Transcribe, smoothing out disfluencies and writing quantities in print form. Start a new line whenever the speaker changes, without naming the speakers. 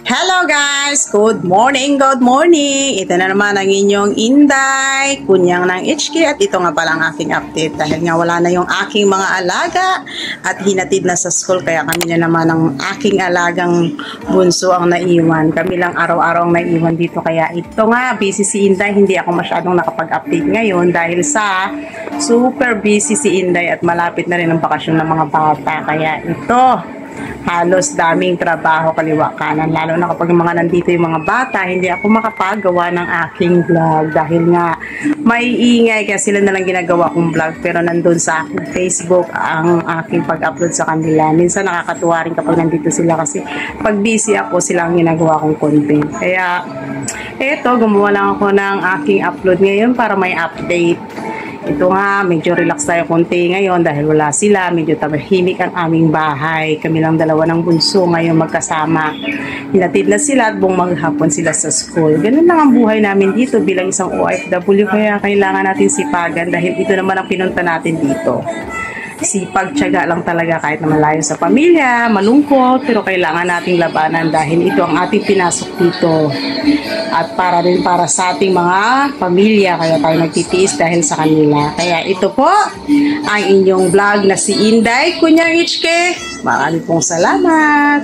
Hello guys! Good morning! Good morning! Ito na naman ang inyong Inday, kunyang ng HK at ito nga pala ang aking update dahil nga wala na yung aking mga alaga at hinatid na sa school kaya kami na naman ang aking alagang bunso ang naiwan. Kami lang araw-araw ang naiwan dito kaya ito nga busy si Inday. Hindi ako masyadong nakapag-update ngayon dahil sa super busy si Inday at malapit na rin ang bakasyon ng mga bata kaya ito halos daming trabaho kaliwa kanan, lalo na kapag mga nandito yung mga bata, hindi ako makapagawa ng aking vlog dahil nga may ingay kaya sila nalang ginagawa kong vlog pero nandun sa aking Facebook ang aking pag-upload sa kanila. Minsan nakakatuwa rin kapag nandito sila kasi pag busy ako sila ang ginagawa kong content. Kaya eto, gumawa lang ako ng aking upload ngayon para may update. Ito nga, medyo relax tayo konti ngayon dahil wala sila. Medyo tahimik ang aming bahay. Kami lang dalawa ng bunso ngayon magkasama. Hinatid na sila at buong maghapon sila sa school. Ganun lang ang buhay namin dito bilang isang OFW. Kaya kailangan natin sipagan dahil ito naman ang pinunta natin dito. Sipag, tiyaga lang talaga kahit na malayo sa pamilya, malungkot, pero kailangan nating labanan dahil ito ang ating pinasok dito. At para rin para sa ating mga pamilya, kaya tayo nagtitiis dahil sa kanila. Kaya ito po ang inyong vlog na si Inday, Kunyang HK. Maraming pong salamat!